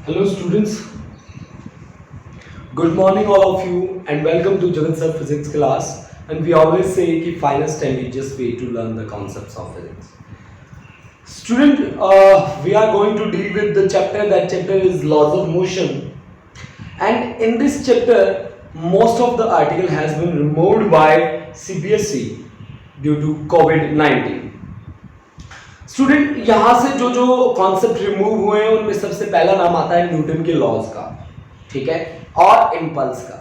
Hello students, good morning all of you and welcome to Jagat Sir Physics class. And we always say कि finest and easiest way to learn the concepts of physics. Student, we are going to deal with the chapter. That chapter is laws of motion. And in this chapter, most of the article has been removed by CBSE due to COVID-19. Student यहाँ से जो जो concept remove हुए हैं उनमें सबसे पहला नाम आता है न्यूटन के लॉज का, ठीक है, और इम्पल्स का,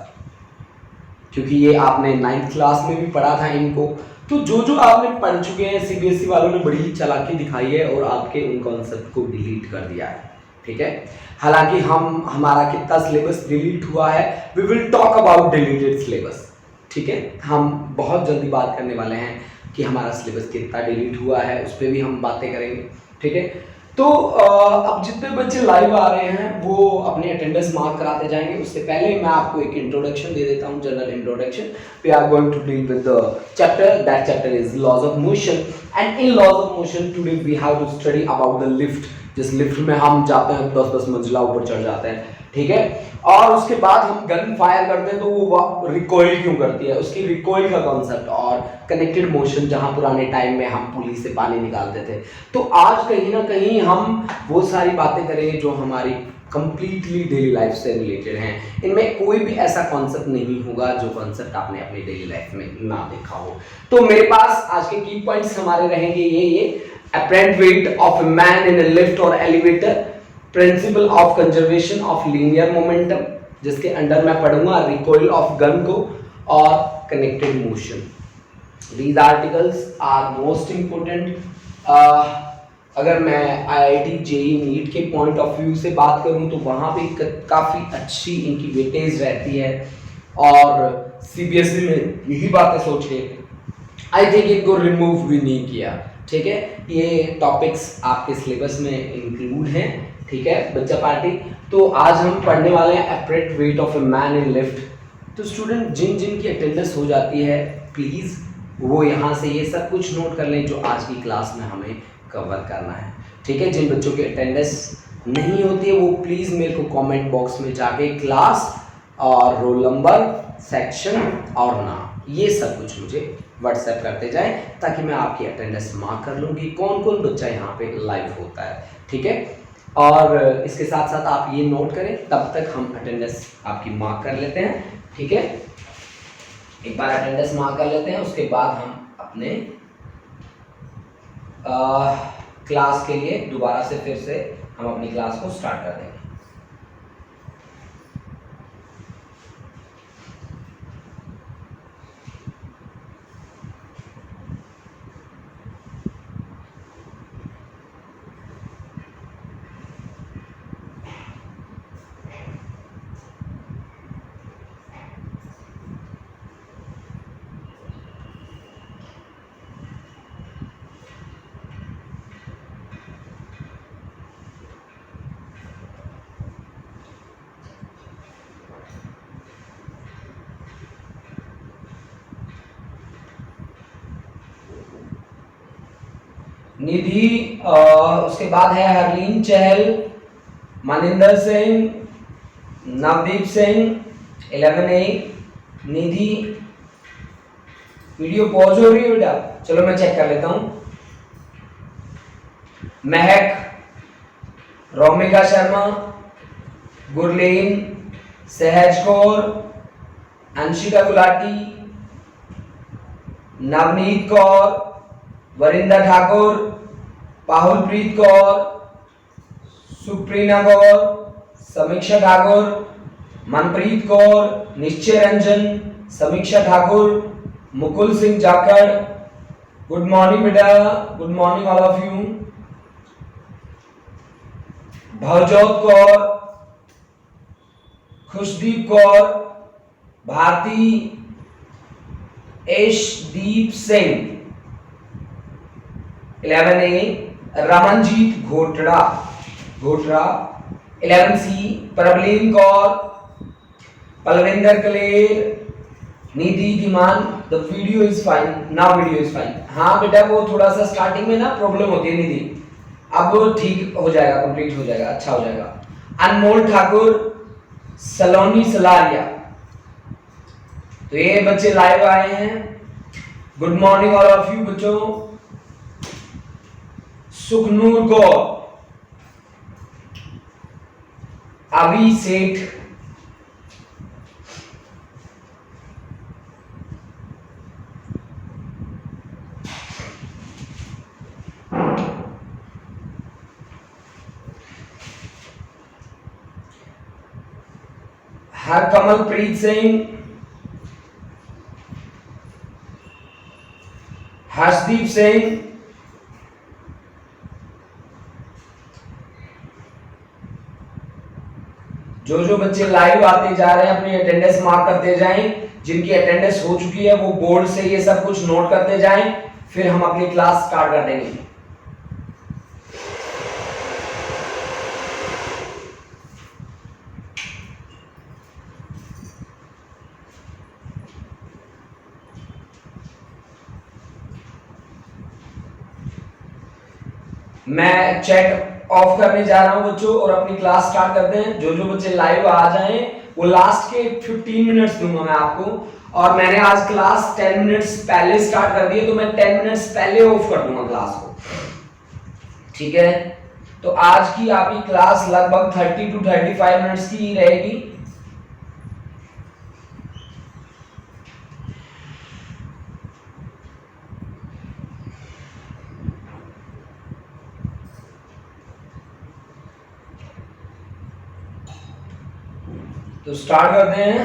क्योंकि ये आपने 9th क्लास में भी पढ़ा था इनको। तो जो जो आपने पढ़ चुके हैं सीबीएसई वालों ने बड़ी चालाकी दिखाई है और आपके उन कॉन्सेप्ट को डिलीट कर दिया है, ठीक है। हालांकि हमारा कितना सिलेबस डिलीट हुआ है, we will talk about deleted syllabus, ठीक है। हम बहुत जल्दी बात करने वाले हैं कि हमारा सिलेबस कितना डिलीट हुआ है, उस पर भी हम बातें करेंगे, ठीक है। तो अब जितने बच्चे लाइव आ रहे हैं वो अपने अटेंडेंस मार्क कराते जाएंगे। उससे पहले मैं आपको एक इंट्रोडक्शन दे देता हूँ, general introduction. We are going to deal with the chapter, that chapter is laws of motion. And in laws of motion today we have to study about the lift. जिस लिफ्ट में हम जाते हैं 10-10 मंजिला ऊपर चढ़ जाते हैं, ठीक है, और उसके बाद हम गन फायर करते हैं तो वो रिकॉइल क्यों करती है, उसकी रिकॉइल का कॉन्सेप्ट, और कनेक्टेड मोशन जहां पुराने टाइम में हम पुली से पानी निकालते थे। तो आज कहीं ना कहीं हम वो सारी बातें करेंगे जो हमारी कंप्लीटली डेली लाइफ से रिलेटेड हैं। इनमें कोई भी ऐसा कॉन्सेप्ट नहीं होगा जो कॉन्सेप्ट आपने अपनी डेली लाइफ में ना देखा हो। तो मेरे पास आज के की पॉइंट्स हमारे रहेंगे ये apparent weight of a man in a lift or elevator, principle of conservation of linear momentum, जिसके अंडर मैं पढ़ूंगा recoil of gun को और connected motion. These articles are most important. अगर मैं IIT JEE नीट के पॉइंट ऑफ व्यू से बात करूं तो वहां पे काफी अच्छी इनकी वेटेज रहती है, और सीबीएसई में यही बातें सोच के आई थिंक इनको रिमूव भी नहीं किया, ठीक है। ये टॉपिक्स आपके सिलेबस में इंक्लूड हैं, ठीक है बच्चा पार्टी। तो आज हम पढ़ने वाले हैं appellate weight of a man in lift. तो स्टूडेंट जिन जिन की अटेंडेंस हो जाती है प्लीज़ वो यहाँ से ये सब कुछ नोट कर लें जो आज की क्लास में हमें कवर करना है, ठीक है। जिन बच्चों की अटेंडेंस नहीं होती है वो प्लीज़ मेरे को कॉमेंट बॉक्स में जाके क्लास और रोल नंबर, सेक्शन और नाम ये सब कुछ मुझे व्हाट्सएप करते जाएं, ताकि मैं आपकी अटेंडेंस मार्क कर लूँ कि कौन कौन बच्चा यहाँ पे लाइव होता है, ठीक है। और इसके साथ साथ आप ये नोट करें, तब तक हम अटेंडेंस आपकी मार्क कर लेते हैं, ठीक है। एक बार अटेंडेंस मार्क कर लेते हैं, उसके बाद हम अपने क्लास के लिए दोबारा से फिर से हम अपनी क्लास को स्टार्ट कर देंगे। निधि, उसके बाद है हरलीन चहल, मनिंदर सिंह, नवदीप सिंह 11A। निधि वीडियो पॉज हो रही है बेटा, चलो मैं चेक कर लेता हूं। महक, रोमिका शर्मा, गुरलीन, सहज कौर, अंशिका गुलाटी, नवनीत कौर, वरिंदर ठाकुर, पाहुलप्रीत कौर, सुप्रीना कौर, समीक्षा ठाकुर, मनप्रीत कौर, निश्चय रंजन, समीक्षा ठाकुर, मुकुल सिंह जाखड़। गुड मॉर्निंग बेटा, good morning all of you. Bhavjot Kaur, Khushdeep Kaur, Bharti, Eshdeep Singh 11A, Ramanjeet घोटड़ा 11C, Prableen Kaur, Palvinder Kaler, Nidhi Dhiman. The video is fine, now video is fine. हाँ बेटा वो थोड़ा सा स्टार्टिंग में ना प्रॉब्लम होती है निधि, अब ठीक हो जाएगा, कंप्लीट हो जाएगा, अच्छा हो जाएगा। अनमोल ठाकुर, सलोनी सलारिया। तो ये बच्चे लाइव आए हैं। Good morning all of you बच्चों। सुखनूर गौर, अभी सेठ, हरकमलप्रीत सिंह, हर्षदीप सिंह, जो बच्चे लाइव आते जा रहे हैं अपनी अटेंडेंस मार्क करते जाएं। जिनकी अटेंडेंस हो चुकी है वो बोर्ड से ये सब कुछ नोट करते जाएं, फिर हम अपनी क्लास स्टार्ट कर देंगे। मैं चैट ऑफ करने जा रहा हूं बच्चों और अपनी क्लास स्टार्ट करते हैं। जो बच्चे लाइव आ जाएं वो लास्ट के 15 मिनट्स दूंगा मैं आपको। और मैंने आज क्लास 10 मिनट्स पहले स्टार्ट कर दी है, तो मैं 10 मिनट्स पहले ऑफ कर दूंगा क्लास को, ठीक है। तो आज की आपकी क्लास लगभग 30 to 35 मिनट्स की रहेगी। तो स्टार्ट करते हैं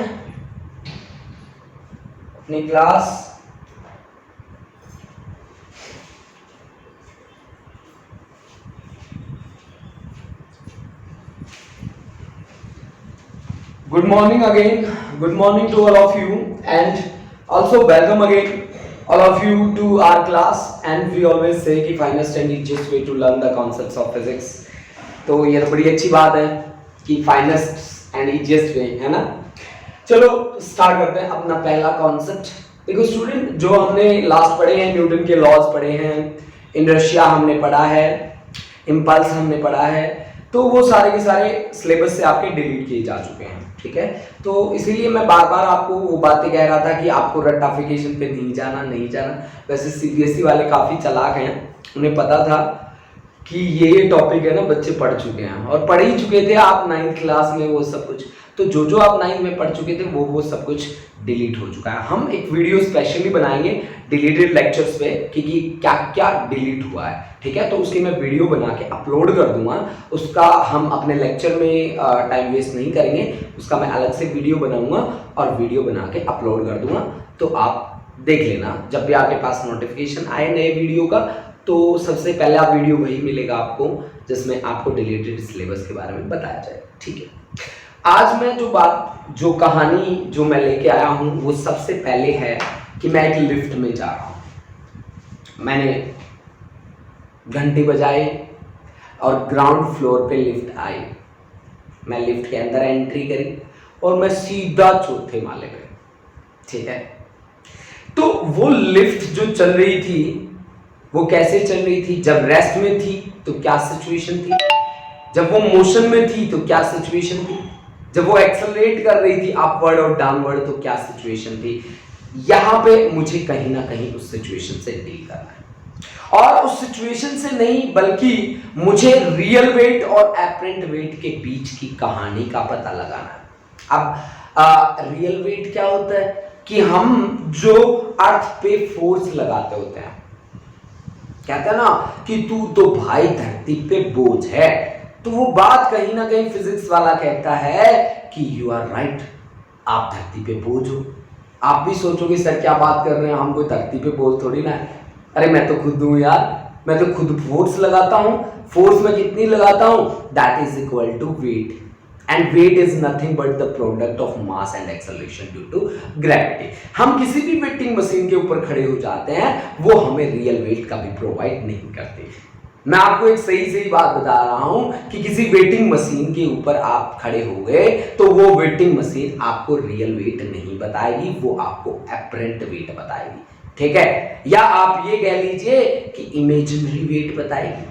अपनी class. Good morning again, good morning to all of you and also welcome again all of you to our class and we always say कि finest and easiest way to learn the concepts of physics। तो ये तो बड़ी अच्छी बात है कि finest and easiest way है ना। चलो स्टार्ट करते हैं अपना पहला कॉन्सेप्ट। देखो स्टूडेंट, जो हमने लास्ट पढ़े हैं न्यूटन के लॉज पढ़े हैं, इनर्शिया हमने पढ़ा है, इम्पल्स हमने पढ़ा है, तो वो सारे के सारे सिलेबस से आपके डिलीट किए जा चुके हैं, ठीक है। तो इसीलिए मैं बार बार आपको वो बातें कह रहा था कि आपको रट्टाफिकेशन पे नहीं जाना। वैसे सीबीएसई वाले काफ़ी चालाक हैं, उन्हें पता था कि ये टॉपिक है ना बच्चे पढ़ चुके हैं और पढ़ ही चुके थे आप 9th क्लास में वो सब कुछ। तो जो आप 9th में पढ़ चुके थे वो सब कुछ डिलीट हो चुका है। हम एक वीडियो स्पेशली बनाएंगे डिलीटेड लेक्चर्स पे कि क्या क्या डिलीट हुआ है, ठीक है। तो उसकी मैं वीडियो बना के अपलोड कर दूंगा। उसका हम अपने लेक्चर में टाइम वेस्ट नहीं करेंगे, उसका मैं अलग से वीडियो बनाऊंगा और वीडियो बना के अपलोड कर दूंगा। तो आप देख लेना जब भी आपके पास नोटिफिकेशन आए नए वीडियो का, तो सबसे पहला वीडियो वही मिलेगा आपको जिसमें आपको डिलीटेड सिलेबस के बारे में बताया जाए, ठीक है। आज मैं जो कहानी जो मैं लेके आया हूँ वो सबसे पहले है कि मैं एक लिफ्ट में जा रहा हूँ। मैंने घंटी बजाई और ग्राउंड फ्लोर पे लिफ्ट आई। मैं लिफ्ट के अंदर एंट्री करी और मैं सीधा चौथे माले पे, ठीक है। तो वो लिफ्ट जो चल रही थी वो कैसे चल रही थी? जब रेस्ट में थी तो क्या सिचुएशन थी, जब वो मोशन में थी तो क्या सिचुएशन थी, जब वो एक्सेलरेट कर रही थी अपवर्ड और डाउनवर्ड तो क्या सिचुएशन थी। यहां पे मुझे कहीं ना कहीं उस सिचुएशन से डील करना है, और उस सिचुएशन से नहीं बल्कि मुझे रियल वेट और एपरेंट वेट के बीच की कहानी का पता लगाना है। अब रियल वेट क्या होता है कि हम जो अर्थ पे फोर्स लगाते होते हैं, कहते हैं ना कि तू तो भाई धरती पे बोझ है, तो वो बात कहीं ना कहीं फिजिक्स वाला कहता है कि यू आर राइट, आप धरती पे बोझ हो। आप भी सोचोगे सर क्या बात कर रहे हैं, हम कोई धरती पे बोझ थोड़ी ना है। अरे मैं तो खुद हूं यार, मैं तो खुद फोर्स लगाता हूं। फोर्स में कितनी लगाता हूं? That is equal to weight, and weight is nothing but the product of mass and acceleration due to gravity. हम किसी भी वेटिंग मशीन के ऊपर खड़े हो जाते हैं, वो हमें रियल वेट कभी प्रोवाइड नहीं करते। मैं आपको एक सही बात बता रहा हूं कि किसी वेटिंग मशीन के ऊपर आप खड़े हो गए तो वो वेटिंग मशीन आपको रियल वेट नहीं बताएगी, वो आपको एपरेंट वेट बताएगी, ठीक है। या आप ये कह लीजिए कि इमेजिनरी वेट बताएगी।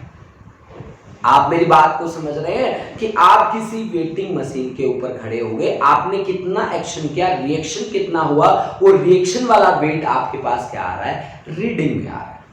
आप मेरी बात को समझ रहे हैं कि आप किसी वेटिंग मशीन के ऊपर खड़े हो गए, आपने कितना एक्शन किया, रिएक्शन कितना हुआ, वो रिएक्शन वाला वेट आपके पास क्या आ रहा है, रीडिंग में आ रहा है।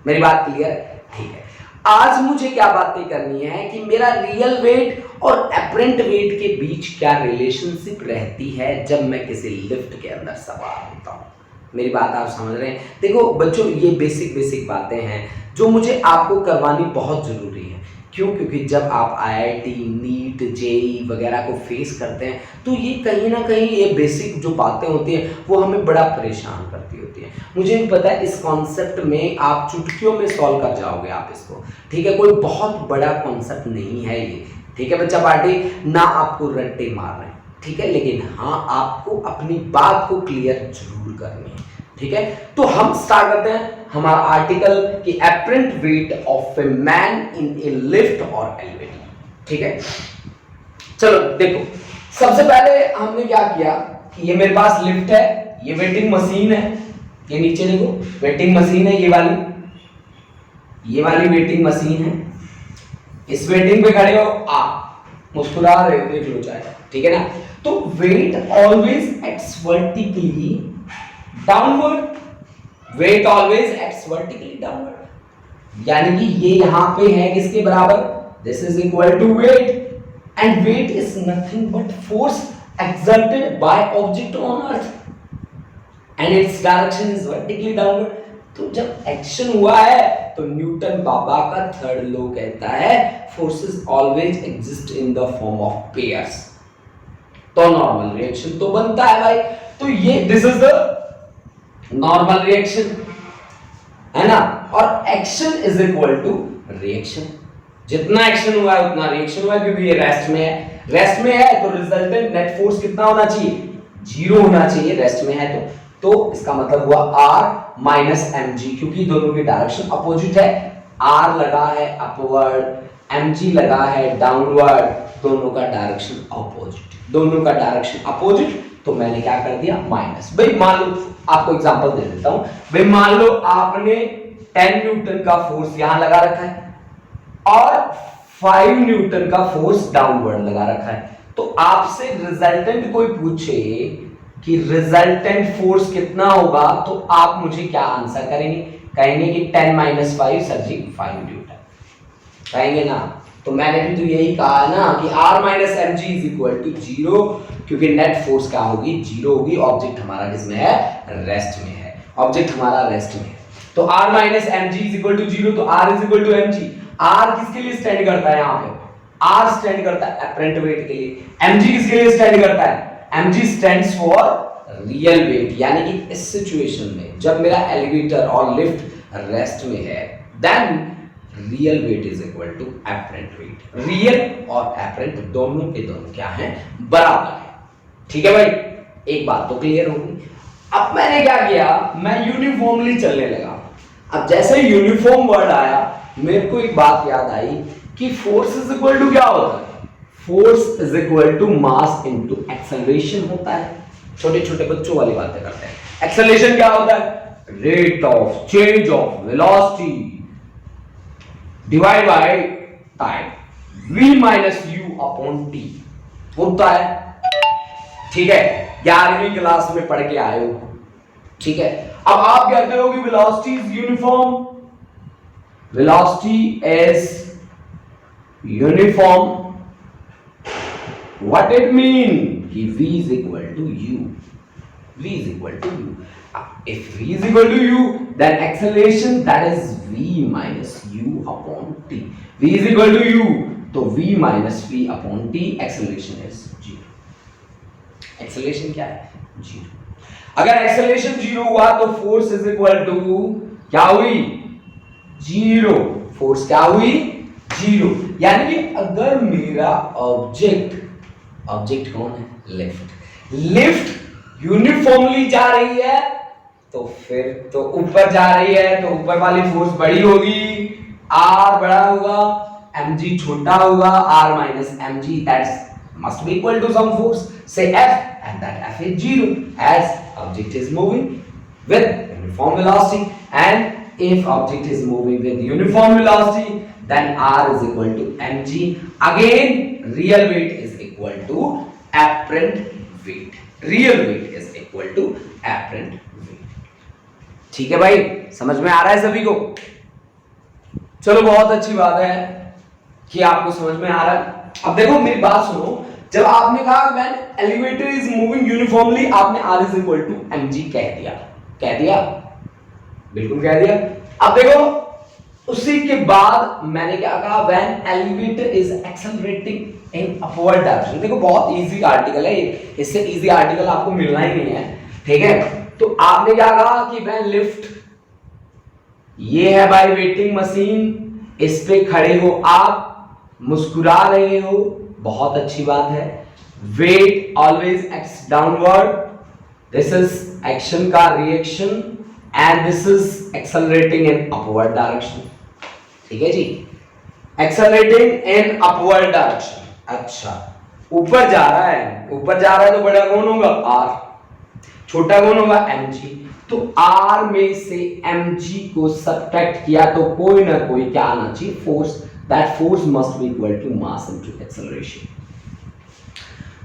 मेरी बात क्लियर है? ठीक है। आज मुझे क्या बातें करनी है कि मेरा रियल वेट और एपरेंट वेट के बीच क्या रिलेशनशिप रहती है जब मैं किसी लिफ्ट के अंदर सवार होता हूं। मेरी बात आप समझ रहे हैं? देखो बच्चों, ये बेसिक बातें हैं जो मुझे आपको करवानी बहुत जरूरी है। क्यों? क्योंकि जब आप आईआईटी, नीट, जेई वगैरह को फेस करते हैं तो ये कहीं ना कहीं ये बेसिक जो बातें होती हैं वो हमें बड़ा परेशान करती होती हैं। मुझे भी पता है इस कॉन्सेप्ट में आप चुटकियों में सॉल्व कर जाओगे आप इसको, ठीक है? कोई बहुत बड़ा कॉन्सेप्ट नहीं है ये, ठीक है बच्चा पार्टी? ना आपको रट्टे मार रहे हैं, ठीक है? लेकिन हाँ, आपको अपनी बात को क्लियर जरूर करनी है, ठीक है? तो हम स्टार्ट करते हैं हमारा आर्टिकल कि apparent weight of a man in A lift और एलिवेटर, ठीक है? चलो देखो, सबसे पहले हमने क्या किया कि ये मेरे पास लिफ्ट है, ये वेटिंग मशीन है, ये नीचे देखो वेटिंग मशीन है, ये वाली वेटिंग मशीन है। इस वेटिंग पे खड़े हो आप, मुस्कुरा रहे हो, देख लो चाहे, ठीक है ना? तो weight always acts vertically downward, weight always acts vertically downward, यानी कि ये यहां पे है किसके बराबर, this is equal to weight, and weight is nothing but force exerted by object on earth and its direction is vertically downward। तो जब एक्शन हुआ है तो न्यूटन बाबा का थर्ड लॉ कहता है forces always exist in the form of pairs, तो नॉर्मल रिएक्शन तो बनता है भाई। तो ये this is the normal reaction, है ना? और action is equal to reaction, जितना एक्शन हुआ है उतना रिएक्शन हुआ है, क्योंकि ये रेस्ट में है। रेस्ट में है तो रिजल्टेंट नेट फोर्स कितना होना चाहिए, 0 होना चाहिए, रेस्ट में है तो इसका मतलब हुआ R माइनस mg, क्योंकि दोनों की डायरेक्शन अपोजिट है। R लगा है अपवर्ड, mg लगा है डाउनवर्ड, दोनों का डायरेक्शन अपोजिट, तो मैंने क्या कर दिया माइनस। भाई मान लो, आपको एग्जांपल दे देता हूं, भाई मान लो आपने 10 न्यूटन का फोर्स यहां लगा रखा है और 5 न्यूटन का फोर्स डाउनवर्ड लगा रखा है, तो आपसे रिजल्टेंट कोई पूछे कि रिजल्टेंट फोर्स कितना होगा, तो आप मुझे क्या आंसर करेंगे? कहेंगे कि 10 माइनस 5 सर जी 5 न्यूटन, कहेंगे ना? तो मैंने भी तो यही कहा है ना कि R minus mg is equal to 0, क्योंकि नेट फोर्स क्या होगी, 0 होगी। ऑब्जेक्ट हमारा किसमें है, रेस्ट में है, ऑब्जेक्ट हमारा रेस्ट में है। तो R minus mg is equal to 0, तो R is equal to mg। R किसके लिए स्टैंड करता है, यहाँ पे R स्टैंड करता है एपरेंट वेट के लिए, mg किसके लिए स्टैंड करता है, mg stands for real weight. यानी कि इस सिचुएशन में जब मेरा एलिवेटर और लिफ्ट रेस्ट में है, then real weight is equal to apparent weight. Real और एपरेंट दोनों के दोनों क्या हैं, बराबर है, ठीक है भाई? एक बात तो क्लियर होगी। अब मैंने क्या किया, मैं यूनिफॉर्मली चलने लगा। अब जैसे यूनिफॉर्म वर्ड आया, मेरे को एक बात याद आई कि फोर्स इज इक्वल टू क्या होता है, force is equal to mass into acceleration होता है। छोटे छोटे बच्चों वाली बातें करते हैं। एक्सेलरेशन क्या होता है, rate of change of velocity divide by time, v minus u upon t होता है, ठीक है? 11वीं क्लास में पढ़ के आए हो, ठीक है? अब आप कहते हो कि velocity is uniform, velocity is uniform, what it mean कि v is equal to u, v is equal to u। if v is equal to u, then acceleration that is v minus u upon t, v is equal to u, तो v minus v upon t, acceleration is 0। acceleration क्या है, 0। अगर acceleration 0 हुआ तो force is equal to क्या हुई, 0। force क्या हुई, 0। यानी कि अगर मेरा ऑब्जेक्ट कौन है, लिफ्ट यूनिफॉर्मली जा रही है तो फिर तो ऊपर जा रही है, तो ऊपर वाली फोर्स बड़ी होगी, R बड़ा होगा, mg छोटा होगा, R minus mg that must be equal to some force, say F, and that F is 0 as object is moving with uniform velocity, and if object is moving with uniform velocity then r is equal to mg. Again real weight is equal to apparent weight. Real weight is equal to apparent weight. ठीक है भाई, समझ में आ रहा है सभी को? चलो बहुत अच्छी बात है कि आपको समझ में आ रहा है। अब देखो मेरी बात सुनो, जब आपने कहा when elevator is moving uniformly, आपने r is equal to mg कह दिया, बिल्कुल कह दिया। अब देखो उसी के बाद मैंने क्या कहा, when elevator is accelerating in upward direction. देखो बहुत इजी आर्टिकल है ये, इससे इजी आर्टिकल आपको मिलना ही नहीं है, ठीक है। तो आपने क्या कहा कि व्हेन लिफ्ट, ये है भाई वेटिंग मशीन, इस पे खड़े हो आप, मुस्कुरा रहे हो, बहुत अच्छी बात है। Weight always acts downward, this is action का reaction and this is accelerating in upward direction, ठीक है जी, एक्सेलरेटिंग इन अपवर्ड डायरेक्शन। अच्छा ऊपर जा रहा है, ऊपर जा रहा है तो बड़ा कौन होगा, r, छोटा कौन होगा, mg। तो r में से mg को सब्ट्रैक्ट किया तो कोई ना कोई क्या आना चाहिए, force. That force must be equal to mass into acceleration.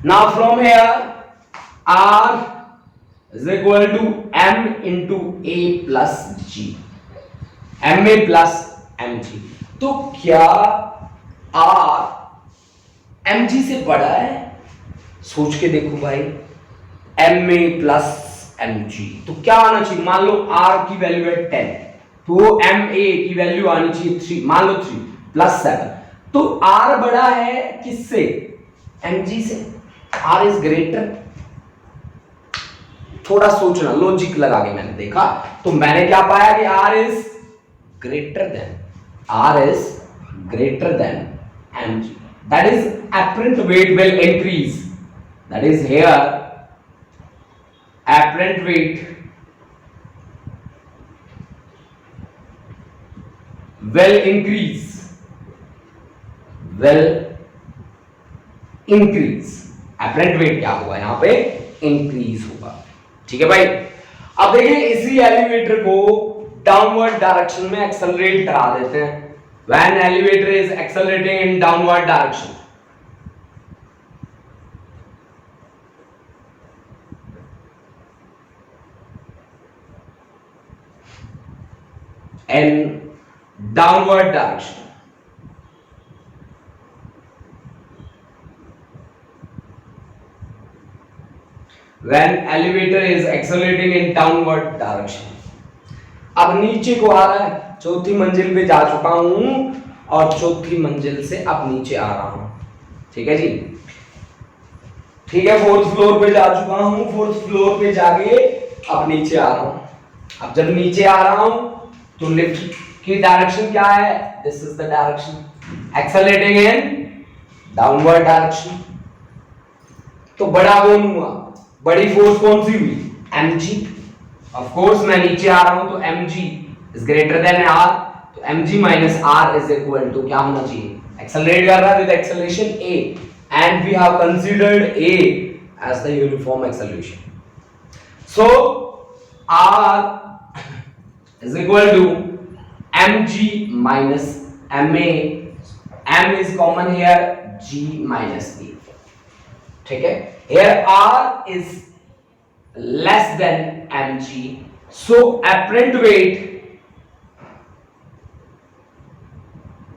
Now from here r is equal to m into a plus g, ma plus mg। तो क्या r mg से बड़ा है? सोच के देखो भाई, ma plus mg, तो क्या आना चाहिए, मान लो r की वैल्यू है 10, तो ma की वैल्यू आनी चाहिए 3, मान लो 3 प्लस 7, तो r बड़ा है किससे, mg से, r इज ग्रेटर। थोड़ा सोचना, लॉजिक लगा के मैंने देखा तो मैंने क्या पाया कि r is greater then mg, that is apparent weight will increase, that is here apparent weight will increase, apparent weight क्या होगा यहाँ पे, इंक्रीज होगा, ठीक है भाई। अब देखिए इसी एलिवेटर को डाउनवर्ड डायरेक्शन में एक्सेलरेट करा देते हैं, when elevator is accelerating in downward direction. in downward direction, when elevator is accelerating in downward direction। अब नीचे को आ रहा है, चौथी मंजिल पे जा चुका हूं और चौथी मंजिल से अब नीचे आ रहा हूं, ठीक है जी, ठीक है। फोर्थ फ्लोर पे जा चुका हूं, फोर्थ फ्लोर पे जाके अब नीचे आ रहा हूं। अब जब नीचे आ रहा हूं तो लिफ्ट की डायरेक्शन क्या है, this is the direction, accelerating in downward direction. तो बड़ा कौन हुआ, बड़ी फोर्स कौन सी हुई, mg। ऑफ कोर्स मैं नीचे आ रहा हूं तो mg is greater than r, तो mg minus r is equal to क्या होना चाहिए, एक्सेलरेट कर रहा है with acceleration a and we have considered a as the uniform acceleration. So r is equal to mg minus ma, m is common here, g minus a, ठीक है। Here r is less than mg, so apparent weight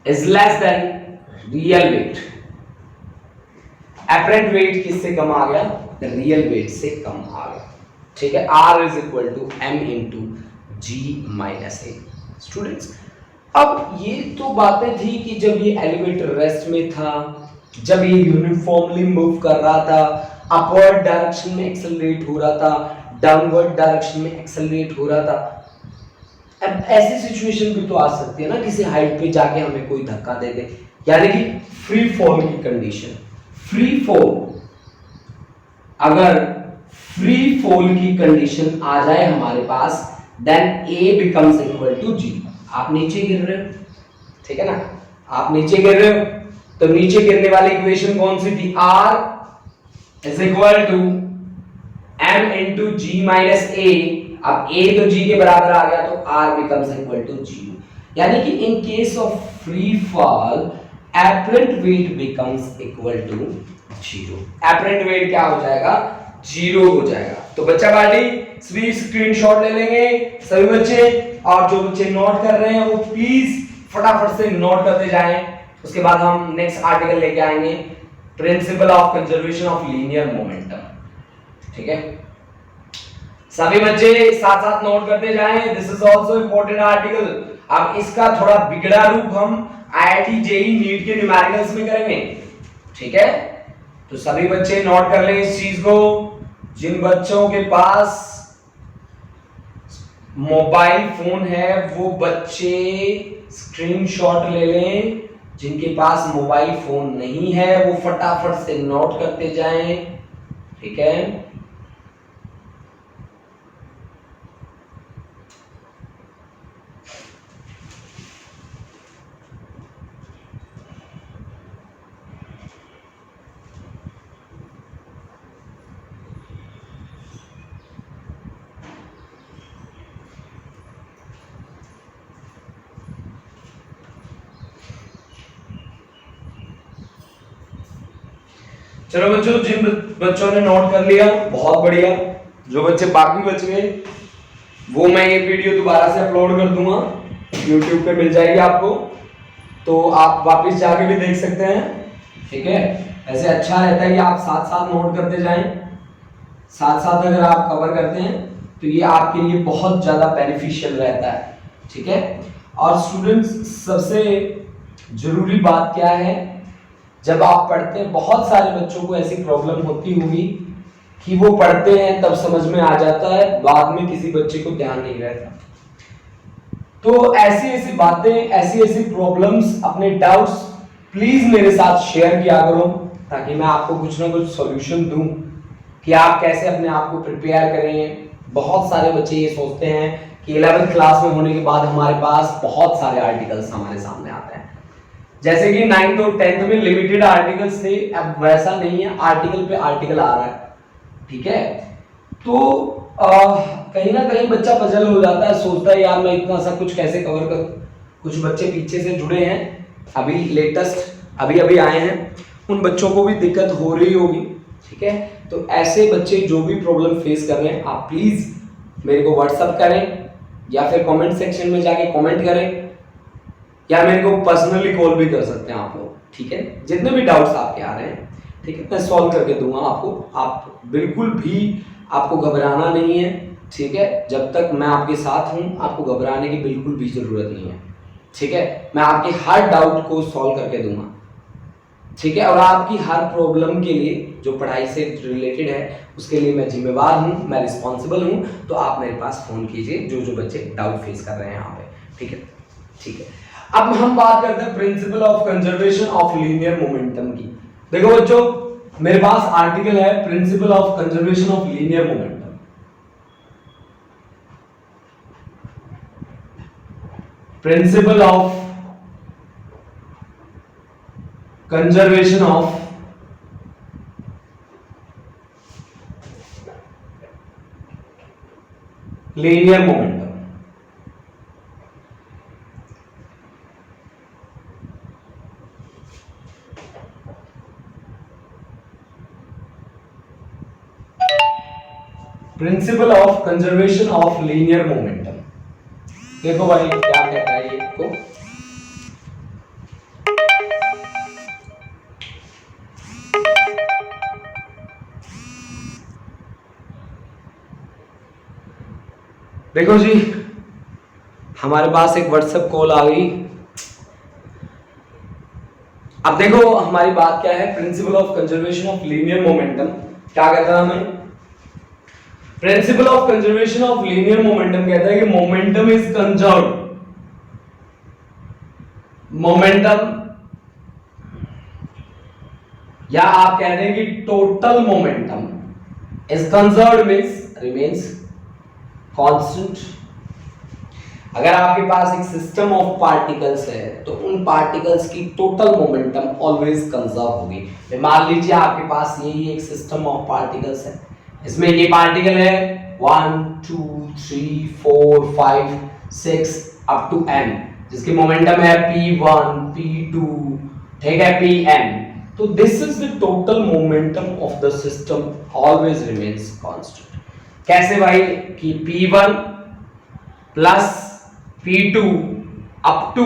is less than real weight। apparent weight किससे कम आ गया, real weight से कम आ गया, ठीक है। r is equal to m into g minus a। Students अब ये तो बातें थी कि जब ये एलिवेटर रेस्ट में था, जब ये यूनिफॉर्मली मूव कर रहा था, अपवर्ड डायरेक्शन में एक्सेलरेट हो रहा था, डाउनवर्ड डायरेक्शन में एक्सेलरेट हो रहा था। अब ऐसी सिचुएशन भी तो आ सकती है ना, किसी हाइट पे जाके हमें कोई धक्का दे दे, यानी कि फ्री फॉल की कंडीशन। फ्री फॉल, अगर फ्री फॉल की कंडीशन आ जाए हमारे पास, then a becomes equal to g। आप नीचे गिर रहे हो, ठीक है ना, आप नीचे गिर रहे हो, तो नीचे गिरने वाली इक्वेशन कौन सी थी, r is equal to m into g minus a। अब a तो g के बराबर आ गया तो r becomes equal to 0। यानी कि in case of free fall apparent weight becomes equal to 0। Apparent weight क्या हो जाएगा? 0 हो जाएगा। तो बच्चा पार्टी सभी स्क्रीनशॉट ले लेंगे सभी बच्चे, और जो बच्चे नोट कर रहे हैं वो प्लीज फटाफट से नोट करते जाएं। उसके बाद हम नेक्स्ट आर्टिकल लेके आएंगे, principle of conservation of linear momentum. ठीक है, सभी बच्चे साथ साथ नोट करते जाएं। This is also important article. अब इसका थोड़ा बिगड़ा रूप हम आईआईटी जेईई नीट के न्यूमेरिकल्स में करेंगे। ठीक है, तो सभी बच्चे नोट कर लें इस चीज को। जिन बच्चों के पास मोबाइल फोन है वो बच्चे स्क्रीनशॉट ले लें, जिनके पास मोबाइल फोन नहीं है वो फटाफट से नोट करते जाएं। ठीक है, चलो बच्चों, जिन बच्चों ने नोट कर लिया बहुत बढ़िया। जो बच्चे बाकी बच गए वो मैं ये वीडियो दोबारा से अपलोड कर दूंगा, YouTube पे मिल जाएगी आपको, तो आप वापस जाके भी देख सकते हैं। ठीक है, ऐसे अच्छा रहता है कि आप साथ साथ नोट करते जाएं। साथ साथ अगर आप कवर करते हैं तो ये आपके लिए बहुत ज्यादा बेनिफिशियल रहता है। ठीक है, और स्टूडेंट्स सबसे जरूरी बात क्या है, जब आप पढ़ते हैं, बहुत सारे बच्चों को ऐसी प्रॉब्लम होती होगी कि वो पढ़ते हैं तब समझ में आ जाता है, बाद में किसी बच्चे को ध्यान नहीं रहता। तो ऐसी ऐसी बातें, ऐसी ऐसी प्रॉब्लम्स, अपने डाउट्स प्लीज मेरे साथ शेयर किया करो, ताकि मैं आपको कुछ ना कुछ सॉल्यूशन दूं कि आप कैसे अपने आप को प्रिपेयर करें। बहुत सारे बच्चे ये सोचते हैं कि 11th क्लास में होने के बाद हमारे पास बहुत सारे आर्टिकल्स हमारे सामने आते हैं, जैसे कि 9th और 10th में लिमिटेड आर्टिकल्स थे, अब वैसा नहीं है, आर्टिकल पे आर्टिकल आ रहा है। ठीक है, तो कहीं ना कहीं बच्चा पजल हो जाता है, सोचता है यार मैं इतना सा कुछ कैसे कवर करूं। कुछ बच्चे पीछे से जुड़े हैं, अभी लेटेस्ट अभी अभी आए हैं, उन बच्चों को भी दिक्कत हो रही होगी। ठीक है, तो ऐसे बच्चे जो भी प्रॉब्लम फेस कर रहे हैं, आप प्लीज मेरे को व्हाट्सअप करें या फिर कमेंट सेक्शन में जाके कमेंट करें, या मेरे को पर्सनली कॉल भी कर सकते हैं आप लोग। ठीक है, जितने भी डाउट्स आपके आ रहे हैं, ठीक है, मैं सॉल्व करके दूंगा आपको। आप बिल्कुल भी आपको घबराना नहीं है। ठीक है, जब तक मैं आपके साथ हूं आपको घबराने की बिल्कुल भी जरूरत नहीं है। ठीक है, मैं आपके हर डाउट को सॉल्व करके दूंगा। ठीक है, और आपकी हर प्रॉब्लम के लिए जो पढ़ाई से रिलेटेड है उसके लिए मैं जिम्मेवार हूं, मैं रिस्पॉन्सिबल हूं। तो आप मेरे पास फोन कीजिए जो जो बच्चे डाउट फेस कर रहे हैं यहाँ पे। ठीक है, ठीक है, अब हम बात करते हैं principle of conservation of linear momentum की। देखो बच्चों, मेरे पास आर्टिकल है principle of conservation of linear momentum. Principle of conservation of linear momentum. Principle of conservation of linear momentum. देखो भाई क्या कहता है ये को, देखो जी हमारे पास एक व्हाट्सएप कॉल आ गई। अब देखो हमारी बात क्या है, principle of conservation of linear momentum क्या कहता है हमें। Principle of conservation of linear momentum कहता है कि मोमेंटम इज कंजर्व्ड, मोमेंटम, या आप कह दें कि total momentum is conserved means remains constant. अगर आपके पास एक सिस्टम ऑफ पार्टिकल्स है तो उन पार्टिकल्स की टोटल मोमेंटम ऑलवेज कंजर्व होगी। मान लीजिए आपके पास यही एक सिस्टम ऑफ पार्टिकल्स है, इसमें ये पार्टिकल है 1 2 3 4 5 6 अप टू n, जिसकी मोमेंटम है P1, P2, ठीक है, Pn। तो this is the total momentum of the system always remains constant. कैसे भाई? कि P1 plus P2 up to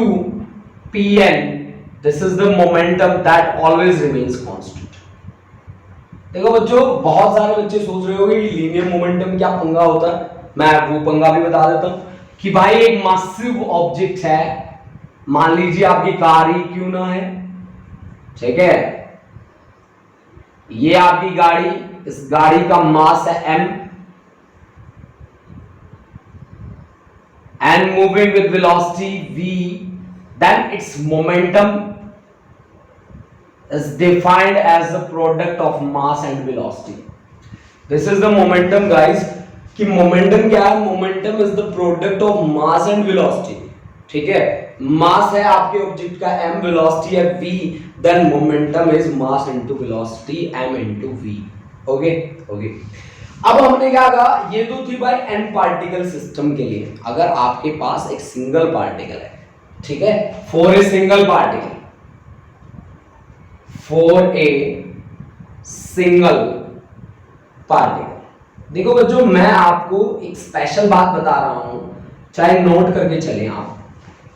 Pn, this is the momentum that always remains constant. देखो बच्चों, बहुत सारे बच्चे सोच रहे होंगे कि लीनियर मोमेंटम क्या पंगा होता है। मैं वो पंगा भी बता देता हूं कि भाई एक मासिव ऑब्जेक्ट है, मान लीजिए आपकी कार ही क्यों ना है, ठीक है, ये आपकी गाड़ी, इस गाड़ी का मास है m and moving with velocity v, then its momentum is defined as the product of mass and velocity. This is the momentum guys, कि momentum क्या है? Momentum is the product of mass and velocity, ठीक है। मास है आपके object का m, velocity है v, then momentum is mass into velocity m into v। Okay okay. अब हमने क्या कहा, ये तो थी भाई n पार्टिकल सिस्टम के लिए। अगर आपके पास एक सिंगल पार्टिकल है, ठीक है, for a single particle, for a single particle, देखो बच्चों मैं आपको एक स्पेशल बात बता रहा हूं, चाहे नोट करके चले आप।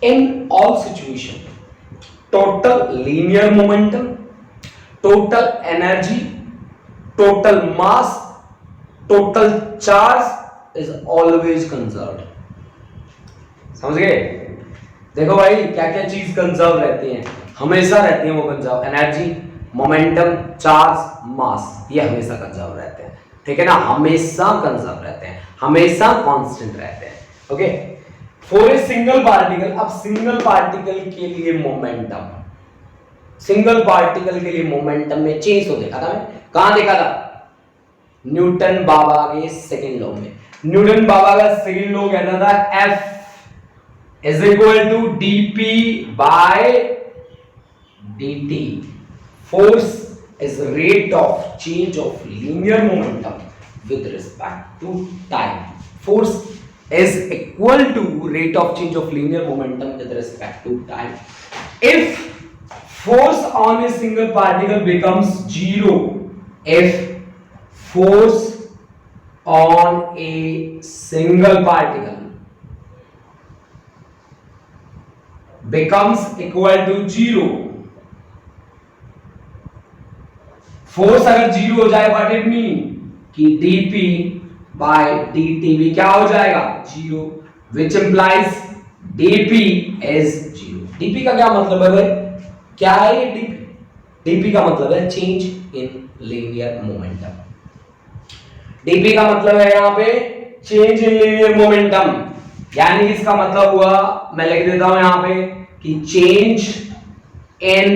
In all situation, total linear momentum, total energy, total mass, total charge is always conserved। समझ गए? देखो भाई क्या क्या चीज कंजर्व रहती हैं, हमेशा रहती हैं वो कंजर्व। एनर्जी, मोमेंटम, चार्ज, मास, ये हमेशा कंजर्व रहते हैं, ठीक है ना, हमेशा कंजर्व रहते हैं, हमेशा कांस्टेंट रहते हैं। Okay, for a single particle. अब सिंगल पार्टिकल के लिए मोमेंटम, सिंगल पार्टिकल के लिए मोमेंटम में चेंज तो देखा था मैं, कहां देखा था? न्यूटन बाबा के सेकंड लॉ में। न्यूटन बाबा का सेकंड लॉ कहता था F is equal to dp by dt। Force is rate of change of linear momentum with respect to time. Force is equal to rate of change of linear momentum with respect to time. If force on a single particle becomes zero, if force on a single particle becomes equal to zero, force अगर zero हो जाए, what it mean कि dp by dt भी क्या हो जाएगा? Zero, which implies dp is zero. dp का क्या मतलब है भाई? क्या है ये dp? dp का मतलब है change in linear momentum. dp का मतलब है यहां पे चेंज इन लीनियर मोमेंटम, यानी इसका मतलब हुआ, मैं लिख देता हूं यहां पे कि change in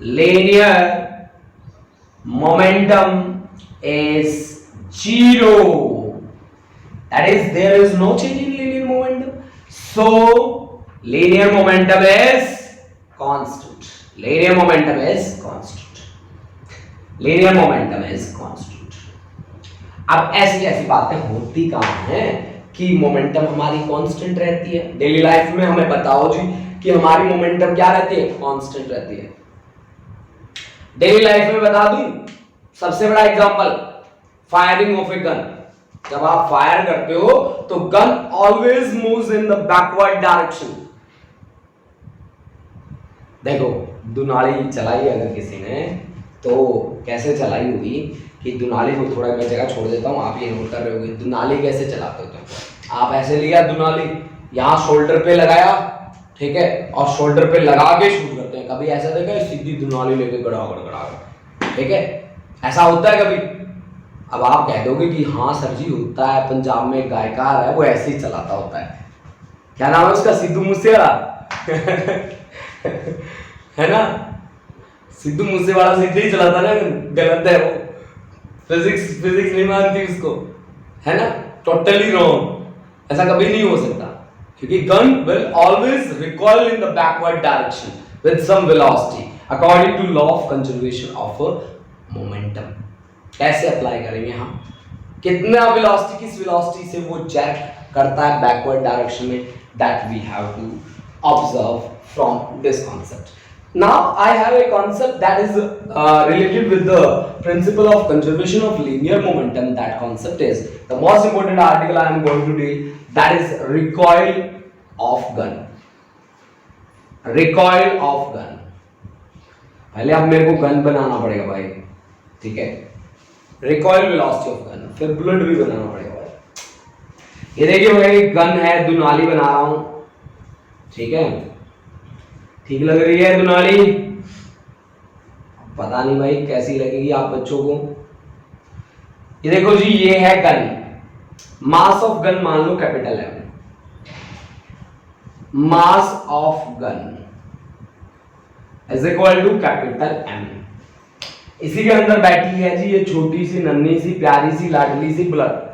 linear momentum is zero, that is there is no change in linear momentum, so linear momentum is constant, linear momentum is constant, linear momentum is constant। अब ऐसी ऐसी बातें होती कहां हैं कि मोमेंटम हमारी कांस्टेंट रहती है? डेली लाइफ में हमें बताओ जी कि हमारी मोमेंटम क्या रहती है? कांस्टेंट रहती है। डेली लाइफ में बता दूं, सबसे बड़ा example, firing of a gun. जब आप फायर करते हो तो gun always moves in the backward direction. देखो दुनाली चलाई अगर किसी ने तो कैसे चलाई होगी कि दुनाली को थोड़ा मैं जगह छोड़ देता हूं, आप ये नोट कर रहे होंगे दुनाली कैसे चलाते हो तुम। आप ऐसे लिया दुनाली, यहां शोल्डर पे लगाया, ठीक है, और शोल्डर पे लगा के शूट करते हैं। कभी ऐसा देखा है सीधी दुनाली लेके गड़ागड़, ठीक है, ऐसा होता है कभी? अब आप कह दोगे कि हाँ सर जी होता है, पंजाब में एक गायकार है वो ऐसे ही चलाता होता है, क्या नाम है उसका? सिद्धू मूसेवाला है ना, सिद्धू मूसेवाला सीधे ही चलाता ना, गलत है वो, फिजिक्स नहीं मानती उसको, है ना, टोटली रॉन्ग। ऐसा कभी नहीं हो सकता क्योंकि gun will always recoil in the backward direction with some velocity according to law of conservation of momentum. कैसे अप्लाई करेंगे हम? कितना वेलोसिटी, किस वेलोसिटी से वो जैक करता है बैकवर्ड डायरेक्शन में, that we have to observe from this concept. Now I have a concept that is related with the principle of conservation of linear momentum. That concept is the most important article I am going to deal, that is recoil of gun. recoil of gun. पहले अब मेरे को gun बनाना पड़ेगा भाई, ठीक है, recoil velocity of gun, फिर bullet भी बनाना पड़ेगा भाई। ये देखिए भाई, गन है, दुनाली बना रहा हूं, ठीक है, ठीक लग रही है दुनाली, पता नहीं भाई कैसी लगेगी आप बच्चों को। ये देखो जी, ये है गन, मास ऑफ गन मान लो capital M, mass of gun is equal to capital M. इसी के अंदर बैठी है जी ये छोटी सी नन्ही सी प्यारी सी लाडली सी बुलेट।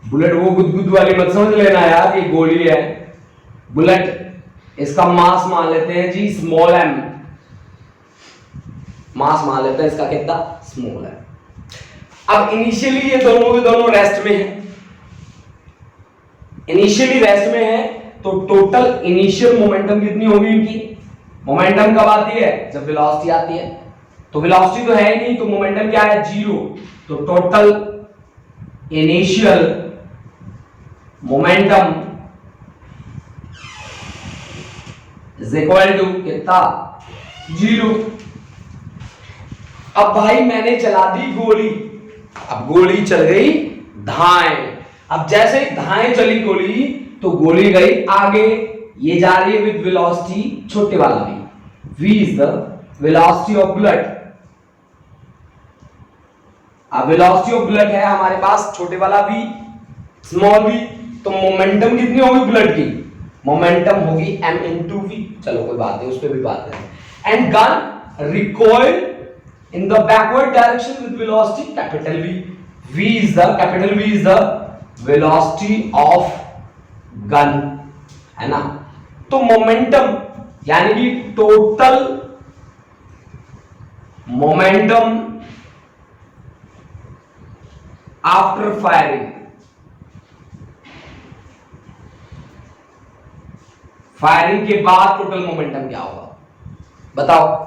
बुलेट वो गुदगुद वाली मत समझ लेना यार, ये गोली है बुलेट। इसका मास मान लेते हैं जी स्मॉल एम, मास मान लेते हैं इसका कितना, स्मॉल एम। अब इनिशियली ये दोनों के दोनों रेस्ट में है, इनिशियली रेस्ट में है, तो टोटल इनिशियल मोमेंटम कितनी होगी इनकी। मोमेंटम कब आती है, जब वेलोसिटी आती है, तो वेलोसिटी तो है ही नहीं, तो मोमेंटम क्या है, जीरो। तो total initial momentum is equal to कितना, जीरो। अब भाई मैंने चला दी गोली, अब गोली चल गई धाएं। अब जैसे ही धाएं चली गोली, तो गोली गई आगे, ये जा रही है विद वेलोसिटी छोटे वाला v, v is the velocity of bullet. अब वेलोसिटी ऑफ बुलेट है हमारे पास छोटे वाला v, स्मॉल v, तो मोमेंटम कितनी होगी बुलेट की, मोमेंटम होगी m इंटू v। चलो कोई बात नहीं, उस पर भी बात करें। And gun recoil in the backward direction with velocity capital V. V is the capital V is the velocity of gun, है ना। तो मोमेंटम यानी कि total momentum after firing, firing के बाद टोटल मोमेंटम क्या होगा बताओ।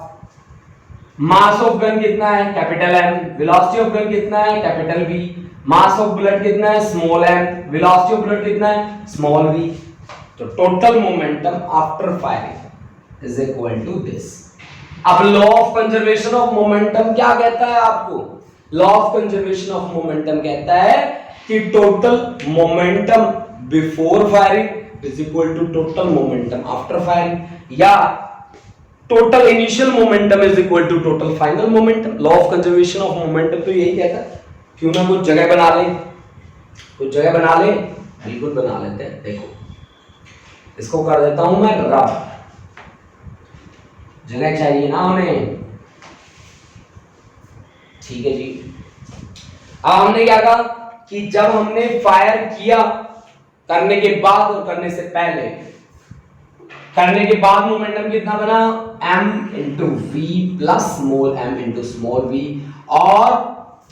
मास ऑफ गन कितना है, capital M, velocity of gun कितना है, capital V, mass of bullet कितना है, small M, velocity of bullet कितना है, स्मॉल वी। तो total momentum after firing is equal to this. अब law of conservation of momentum क्या कहता है आपको, law of conservation of momentum कहता है कि total momentum before firing is equal to total momentum after firing, या total initial momentum is equal to total final momentum. Law of conservation of momentum तो यही कहता है। क्यों ना कुछ जगह बना ले, कुछ जगह बना ले, बिल्कुल बना लेते हैं। देखो इसको कर देता हूं मैं रब, जगह चाहिए ना हमें, ठीक है जी। अब हमने क्या कहा कि जब हमने फायर किया, करने के बाद और करने से पहले, करने के बाद मोमेंटम कितना बना, m into V plus small m into small v, और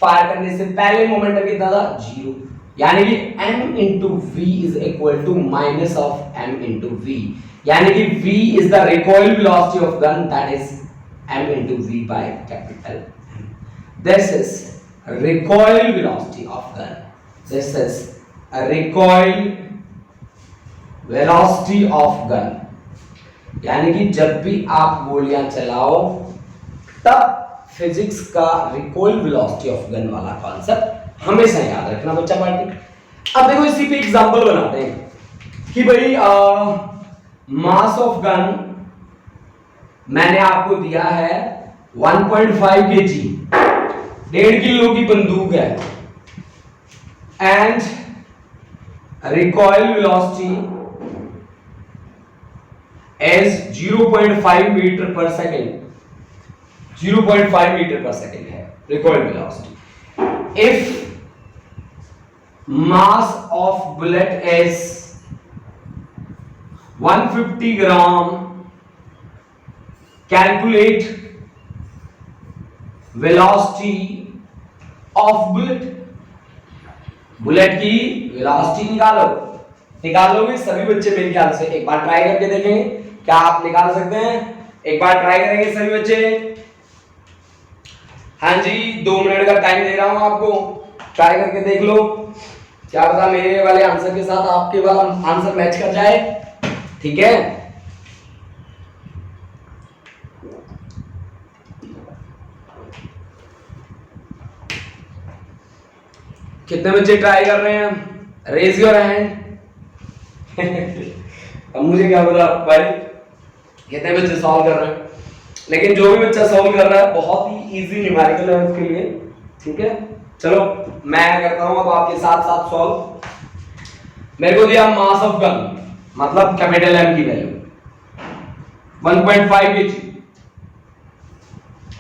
फायर करने से पहले मोमेंटम कितना था, जीरो। यानी कि m into v is equal to minus of m into v, यानी कि v is the recoil velocity of gun, that is m into v by capital M. This is recoil velocity of gun. This is a recoil velocity of gun. यानी कि जब भी आप गोलियां चलाओ तब फिजिक्स का रिकॉइल वेलोसिटी ऑफ गन वाला कॉन्सेप्ट हमेशा याद रखना बच्चा पार्टी। अब देखो इसी पे एग्जांपल बनाते हैं कि भाई मास ऑफ गन मैंने आपको दिया है 1.5 kg, 1.5 किलो की बंदूक है, and recoil velocity as 0.5 metre per second, 0.5 metre per second है recoil velocity. If mass of bullet is 150 gram, calculate velocity of bullet. Bullet की वेलोसिटी निकालो, निकाल लोगे सभी बच्चे मेरे ख्याल से? एक बार ट्राई करके देखेंगे, क्या आप निकाल सकते हैं? एक बार ट्राई करेंगे सभी बच्चे। हाँ जी, 2 मिनट का टाइम दे रहा हूं आपको, ट्राई करके देख लो, क्या पता मेरे वाले आंसर के साथ आपके वाला आंसर मैच कर जाए। ठीक है, कितने बच्चे ट्राई कर रहे हैं? Raise your hand. अब मुझे क्या पता भाई कितने बच्चे सॉल्व कर रहे हैं, लेकिन जो भी बच्चा सॉल्व कर रहा है बहुत ही इजी न्यूमेरिकल है उसके लिए। ठीक है, चलो मैं करता हूं अब आपके साथ साथ सॉल्व। मेरे को दिया मास ऑफ गन, मतलब कैपिटल एम की वैल्यू 1.5 kg।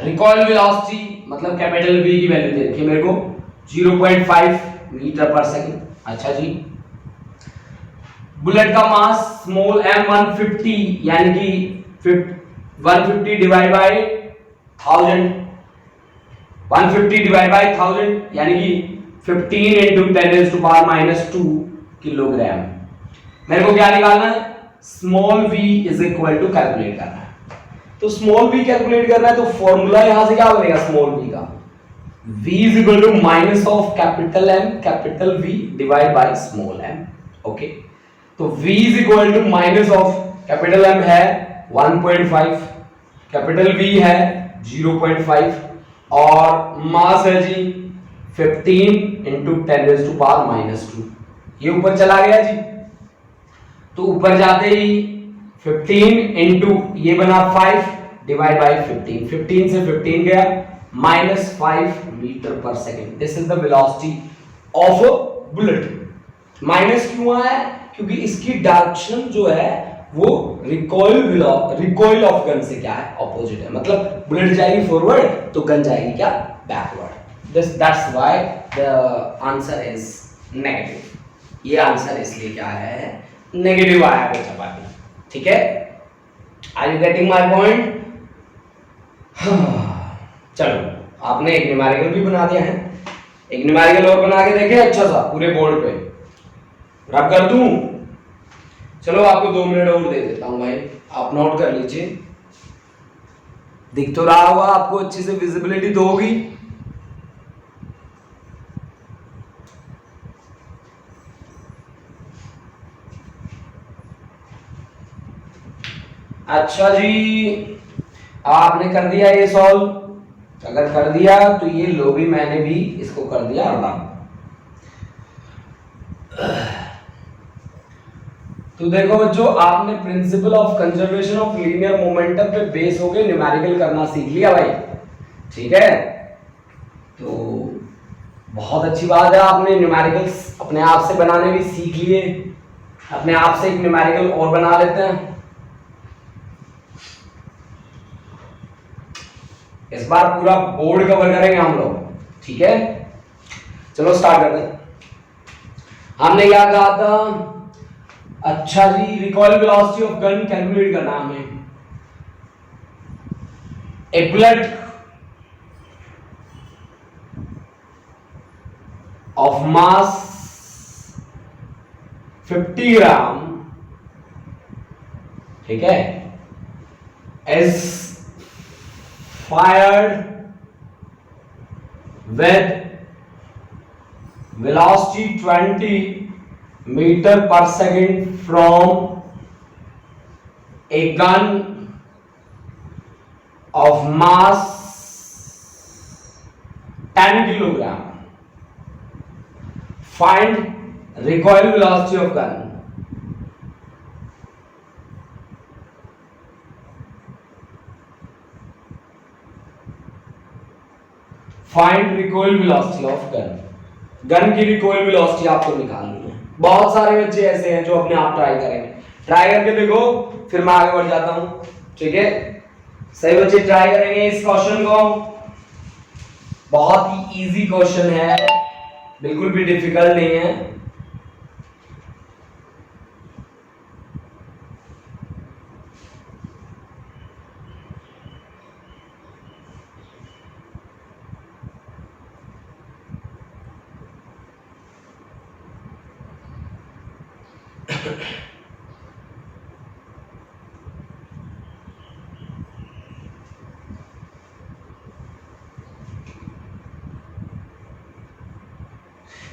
रिकॉइल वेलोसिटी मतलब कैपिटल वी की वैल्यू दे रखी है मेरे को 0.5 मीटर पर सेकंड। अच्छा जी, बुलेट का मास स्मॉल m 150 यानी कि 150 डिवाइड बाय 1000, 150 डिवाइड बाय 1000 यानी कि 15 into 10 raised to power -2 kilogram. मेरे को क्या निकालना है? Small v is equal to calculate करना है। तो स्मॉल v कैलकुलेट करना है तो फॉर्मूला यहां से क्या बनेगा स्मॉल v का? v is equal to minus of capital M capital V divide by small m। Okay, तो v is equal to minus of capital M है 1.5, कैपिटल V है 0.5 और मास है जी 15 into 10 raised to power -2। ये ऊपर चला गया जी, तो ऊपर जाते ही 15 into ये बना 5 डिवाइड बाय 15, 15 से 15 गया -5 metre per second. This is the velocity of a bullet. Minus क्यों आया? क्योंकि इसकी डायरेक्शन जो है वो रिकॉइल ऑफ गन से क्या है? ऑपोजिट है। मतलब बुलेट जाएगी फॉरवर्ड तो गन जाएगी क्या? Backward. That's why the answer is negative. ये आंसर इसलिए क्या है? नेगेटिव आया बेटा बाकी। ठीक है, are you getting my point? चलो, आपने एक न्यूमेरिकल भी बना दिया है, एक न्यूमेरिकल और बना के देखे अच्छा सा पूरे बोर्ड पे। रब कर दूं? चलो आपको 2 मिनट और दे देता हूं भाई, आप नोट कर लीजिए। दिख तो रहा होगा आपको, अच्छी से विजिबिलिटी तो होगी। अच्छा जी, आपने कर दिया ये सॉल्व? अगर कर दिया तो ये लो भी मैंने भी इसको कर दिया रन। तो देखो बच्चों, आपने principle of conservation of linear momentum पे बेस होके न्यूमेरिकल करना सीख लिया भाई। ठीक है, तो बहुत अच्छी बात है, आपने न्यूमेरिकल्स अपने आप से बनाने भी सीख लिए। अपने आप से एक न्यूमेरिकल और बना लेते हैं। इस बार पूरा बोर्ड कवर करेंगे हम लोग। ठीक है, चलो स्टार्ट करते हैं। हमने क्या कहा था? अच्छा जी, recoil velocity of gun calculate करना है हमें। ए बुलेट ऑफ मास 50 ग्राम, ठीक है, is fired with velocity 20 meter per second from a gun of mass 10 kilogram. Find recoil velocity of gun. Find recoil velocity of gun. Gun की recoil velocity आपको निकालनी है। बहुत सारे बच्चे ऐसे हैं जो अपने आप ट्राई करेंगे। ट्राई करके देखो, फिर मैं आगे बढ़ जाता हूं। ठीक है, सही बच्चे ट्राई करेंगे इस क्वेश्चन को। बहुत ही इजी क्वेश्चन है, बिल्कुल भी डिफिकल्ट नहीं है।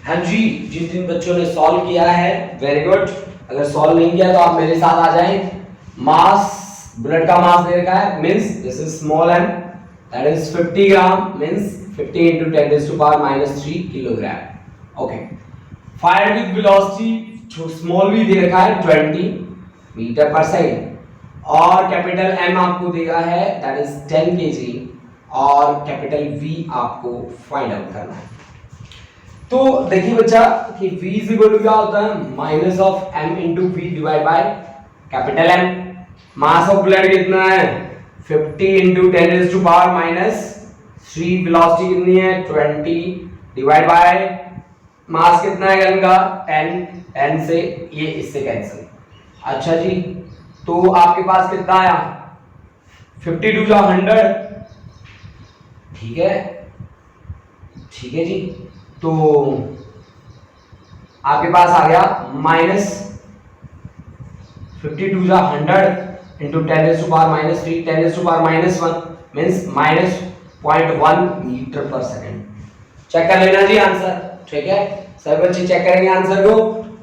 हाँ जी, जिन जिन बच्चों ने सॉल्व किया है वेरी गुड। अगर सॉल्व नहीं किया तो आप मेरे साथ आ जाएं। मास, ब्लड का मास दे रखा है, means this is small m, that is 50 gram, means 50 into 10 raised to power minus 3 kilogram. Okay, fire with velocity जो स्मॉल v दे रखा है 20 मीटर पर सेकंड, और कैपिटल M आपको दिया है दैट इज 10 kg, और कैपिटल V आपको find out करना है। तो देखिए बच्चा कि v इज इक्वल टू क्या होता है, minus of m into V divide by capital M। Mass of bullet कितना है 50 into 10 raise to power minus 3, velocity कितनी है 20 डिवाइड बाय मास कितना है गन का 10 से ये इससे कैंसिल। अच्छा जी, तो आपके पास कितना आया 52 जा 100, ठीक है, ठीक है जी। तो आपके पास आ गया माइनस 52 जा 100 into 10 raise to power minus 3, 10 raise to power minus 1 means minus 0.1 metre per second. Check कर लेना जी आंसर, ठीक है, सभी बच्चे चेक करेंगे आंसर को।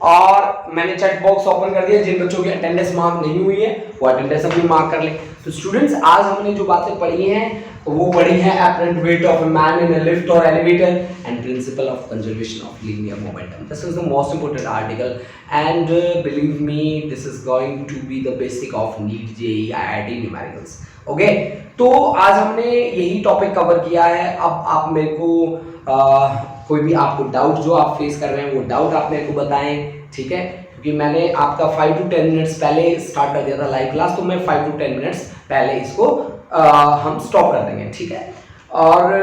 और मैंने चैट बॉक्स ओपन कर दिया, जिन बच्चों की अटेंडेंस मार्क नहीं हुई है वो अटेंडेंस अपनी मार्क कर ले। तो स्टूडेंट्स, आज हमने जो बातें पढ़ी हैं वो पढ़ी है apparent weight of a man in a lift or elevator and principle of conservation of linear momentum. This is the most important article and believe me, this is going to be the basic of NEET JEE IIT numericals. Okay, तो आज हमने यही topic cover किया है। अब आप मेरे को कोई भी आपको डाउट जो आप फेस कर रहे हैं वो डाउट आप मेरे को बताएं, ठीक है, क्योंकि मैंने आपका 5 to 10 मिनट्स पहले स्टार्ट कर दिया था लाइव क्लास, तो मैं 5 to 10 मिनट्स पहले इसको हम स्टॉप कर देंगे, ठीक है। और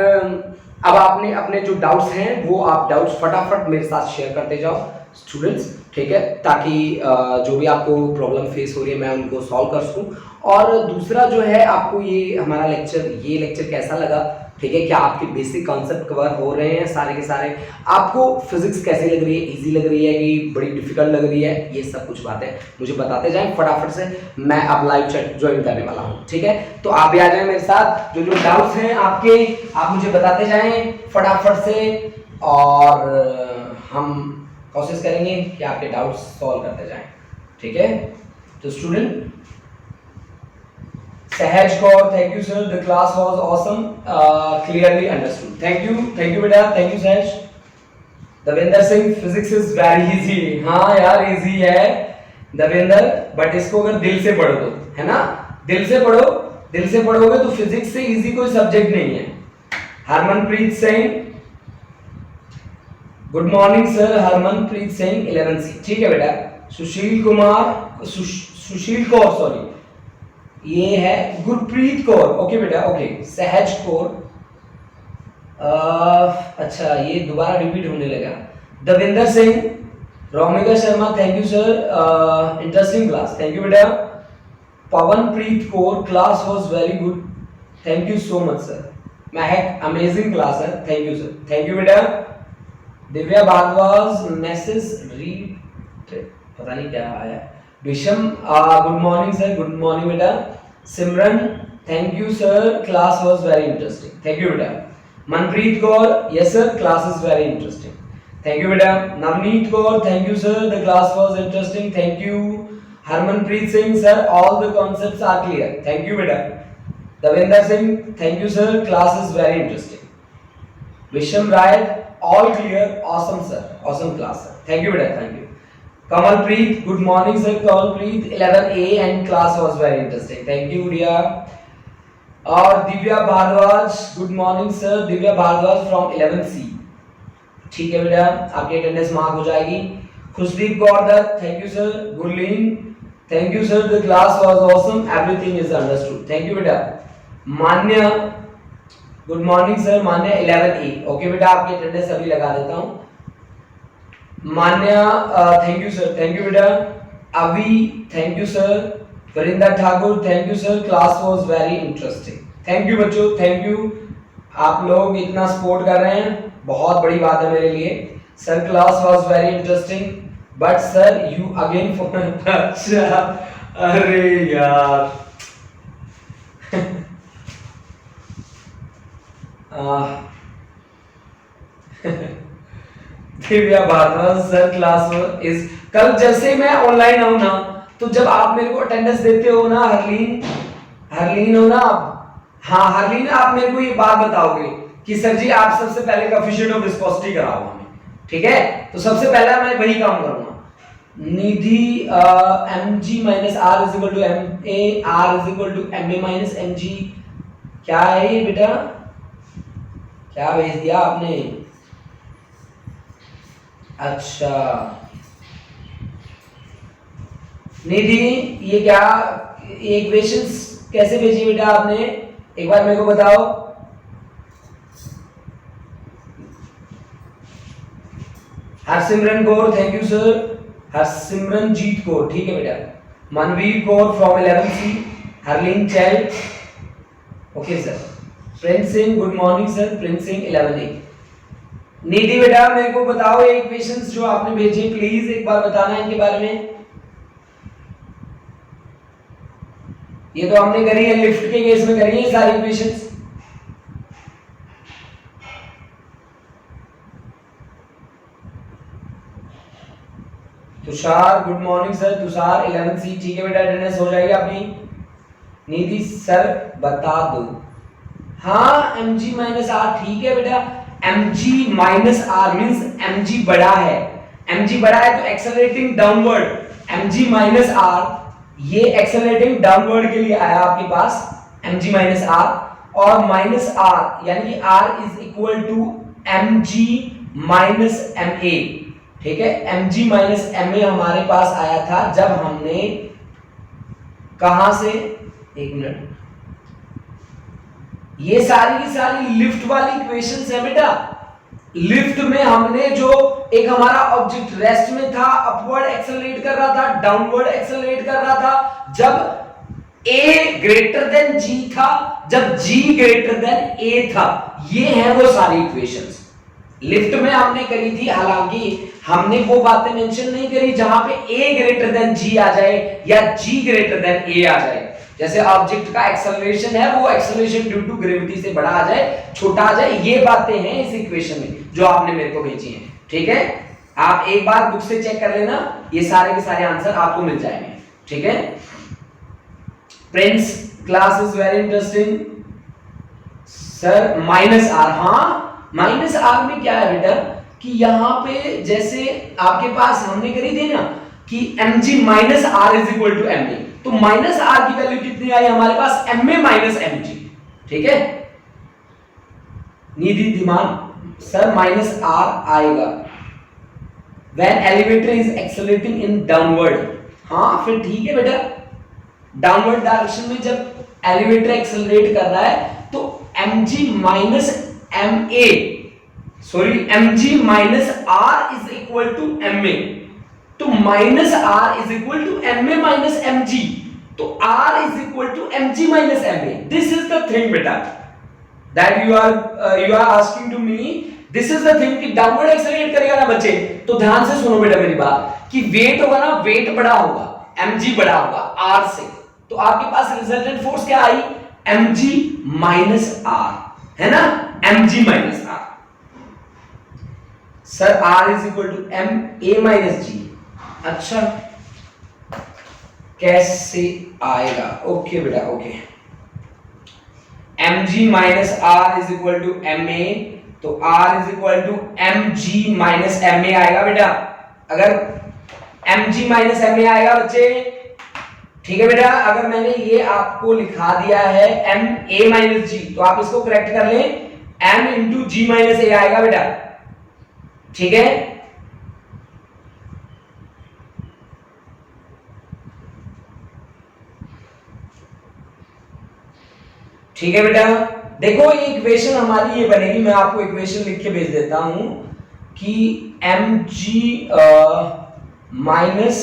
अब आपने अपने जो डाउट्स हैं वो आप डाउट्स फटाफट मेरे साथ शेयर करते जाओ स्टूडेंट्स, ठीक है, ताकि जो भी आपको प्रॉब्लम फेस हो रही है मैं उनको सॉल्व कर सकूं। और दूसरा जो है, आपको ये हमारा ये लेक्चर कैसा लगा, ठीक है, क्या आपके बेसिक कॉन्सेप्ट कवर हो रहे हैं सारे के सारे, आपको फिजिक्स कैसी लग रही है, इजी लग रही है कि बड़ी डिफिकल्ट लग रही है, ये सब कुछ बातें मुझे बताते जाएं फटाफट से। मैं अब लाइव चैट ज्वाइन करने वाला हूं, ठीक है, तो आप भी आ जाएं मेरे साथ। जो जो डाउट्स हैं आपके आप मुझे बताते जाएं फटाफट से, और हम कोशिश करेंगे कि आपके डाउट्स सॉल्व करते जाएं, ठीक है। तो student, Sahaj Kaur, thank you sir, the class was awesome, clearly understood. Thank you बेटा, thank you Sahaj. Davinder Singh, physics is very easy, हाँ यार easy है दविंदर, बट इसको अगर दिल से पढ़ो तो, है ना, दिल से पढ़ो, दिल से पढ़ोगे तो फिजिक्स से इजी कोई सब्जेक्ट नहीं है। Harmanpreet Singh, good morning sir, Harmanpreet Singh 11C, ठीक है बेटा। सुशील कौर, सॉरी, ये है गुरप्रीत कौर, ओके बेटा, ओके। सहज कौर, अच्छा ये दोबारा रिपीट होने लगा। Davinder Singh, Romika Sharma, thank you sir, interesting class, thank you बेटा। Pawanpreet Kaur, class was very good, thank you so much sir. Mehak, amazing class है, thank you sir, thank you बेटा। दिव्या भारद्वाज, मैसेज रीड, पता नहीं क्या आया। Visham, good morning sir, good morning बेटा। Simran, thank you sir, class was very interesting, thank you बेटा। Manpreet Kaur, yes sir, class is very interesting, thank you बेटा। Navneet Kaur, thank you sir, the class was interesting, thank you. Harmanpreet Singh, sir all the concepts are clear, thank you बेटा। Davinder Singh, thank you sir, class is very interesting. Visham Rai, all clear, awesome sir, awesome class sir, thank you बेटा, thank you. Kamalpreet, good morning sir, Kamalpreet 11A and class was very interesting, thank you dear. और Divya Bhardwaj, good morning sir, Divya Bhardwaj from 11C, ठीक है बेटा, आपकी attendance mark हो जाएगी। Khushdeep Kaur Dutt, thank you sir. Gurleen, thank you sir, the class was awesome, everything is understood, thank you बेटा। Manya, good morning sir, Manya 11A, okay बेटा, आपकी अटेंडेंस अभी लगा देता हूँ। Manya, thank you sir, thank you बेटा। अभी, thank you sir. Varinda Thakur, thank you sir, class was very interesting, thank you बच्चों, थैंक यू, आप लोग इतना सपोर्ट कर रहे हैं, बहुत बड़ी बात है मेरे लिए। Sir class was very interesting, but sir you again for, अच्छा, अरे यार Divya Bhardwaj sir class is, कल जैसे मैं ऑनलाइन आऊं ना, तो जब आप मेरे को अटेंडेंस देते हो ना, हरलीन हो ना आप, हाँ हरलीन, आप मेरे को ये बात बताओगे कि सर जी आप सबसे पहले कोएफिशिएंट ऑफ विस्कोसिटी कराओ हमें, ठीक है? तो सबसे पहला मैं वही काम करूंगा। Nidhi mg minus r is equal to ma, r is equal to ma minus mg। क्या है ये बेटा, क्या भेज दिया आपने? अच्छा निधि, ये क्या इक्वेशंस कैसे भेजी बेटा आपने, एक बार मेरे को बताओ। Harsimran Kaur, thank you sir. Harsimranjeet Kaur, ठीक है बेटा। मनवीर कौर फ्रॉम 11C, हरलीन चैल, okay sir. Prince Singh, good morning sir. Prince Singh 11A। Nidhi बेटा मेरे को बताओ ये इक्वेशंस जो आपने भेजी, प्लीज एक बार बताना इनके बारे में। ये तो हमने करी है, लिफ्ट के केस में करी है सारी equations. Tushar, good morning sir. Tushar 11C, ठीक है बेटा, अटेंडेंस हो जाएगी अपनी। निधि सर बता दो। हाँ mg माइनस r, ठीक है बेटा। mg minus r means mg बड़ा है, mg बड़ा है तो accelerating downward. mg minus r, ये एक्सेलरेटिंग डाउनवर्ड के लिए आया आपके पास mg माइनस r, और माइनस r यानी कि r is equal to mg minus ma, ठीक है? mg माइनस ma हमारे पास आया था जब हमने कहां से, एक मिनट, ये सारी की सारी लिफ्ट वाली इक्वेशंस है बेटा। लिफ्ट में हमने जो एक हमारा ऑब्जेक्ट रेस्ट में था, अपवर्ड एक्सेलरेट कर रहा था, डाउनवर्ड एक्सेलरेट कर रहा था जब a ग्रेटर देन g था, जब g ग्रेटर देन a था, ये है वो सारी इक्वेशंस लिफ्ट में हमने करी थी। हालांकि हमने वो बातें मेंशन नहीं करी जहां पे a ग्रेटर देन g आ जाए या g ग्रेटर देन a आ जाए। जैसे ऑब्जेक्ट का एक्सेलरेशन है, वो एक्सेलरेशन ड्यू टू ग्रेविटी से बड़ा आ जाए, छोटा आ जाए, ये बातें हैं इस इक्वेशन में जो आपने मेरे को भेजी हैं, ठीक है? आप एक बार बुक से चेक कर लेना, ये सारे के सारे आंसर आपको मिल जाएंगे, ठीक है? Prince, class is very interesting sir. Minus r, हाँ माइनस r में क्या है बेटा कि यहां पे जैसे आपके पास हमने करी थी ना कि mg minus r is equal to ma, तो माइनस r की वैल्यू कितनी आई हमारे पास, ma माइनस mg, ठीक है? निधि दिमाग सर माइनस r आएगा when elevator is accelerating in downward। हाँ फिर ठीक है बेटा, डाउनवर्ड डायरेक्शन में जब एलिवेटर एक्सेलरेट कर रहा है तो mg minus ma, sorry mg minus r is equal to ma, तो minus r is equal to ma minus mg, तो r is equal to mg minus ma। This is the thing बेटा that you are asking to me, this is the thing कि downward accelerate करेगा ना बच्चे, तो ध्यान से सुनो बेटा मेरी बात, कि वेट होगा ना, वेट बड़ा होगा, mg बड़ा होगा r से, तो आपके पास रिजल्टेंट फोर्स क्या आई, mg माइनस r, है ना? mg minus r। Sir r is equal to ma minus g। अच्छा कैसे आएगा, ओके बेटा okay. mg minus r is equal to ma, तो r is equal to mg minus ma आएगा बेटा। अगर mg माइनस ma आएगा बच्चे, ठीक है बेटा? अगर मैंने ये आपको लिखा दिया है ma माइनस g, तो आप इसको करेक्ट कर लें, m into g minus a आएगा बेटा, ठीक है? ठीक है बेटा, देखो ये इक्वेशन हमारी ये बनेगी, मैं आपको इक्वेशन लिख के भेज देता हूं कि mg minus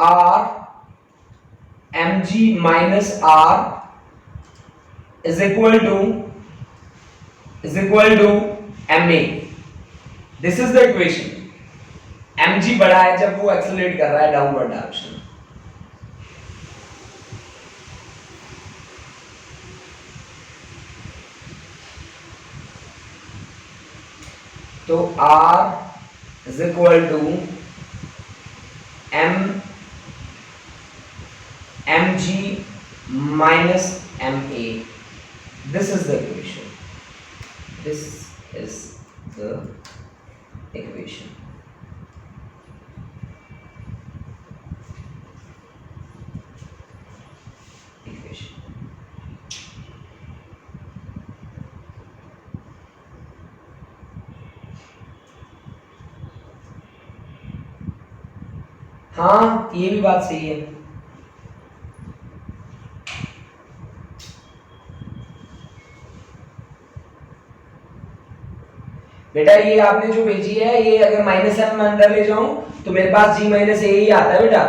r, mg minus r is equal to ma। This is the equation. mg बड़ा है जब वो एक्सेलरेट कर रहा है डाउनवर्ड डायरेक्शन। तो r is equal to M M G minus M A. This is the equation, this is the equation. हाँ, ये भी बात सही है। बेटा ये आपने जो भेजी है, ये अगर माइनस एम अंदर ले जाऊं तो मेरे पास जी माइनस ए ही आता है बेटा।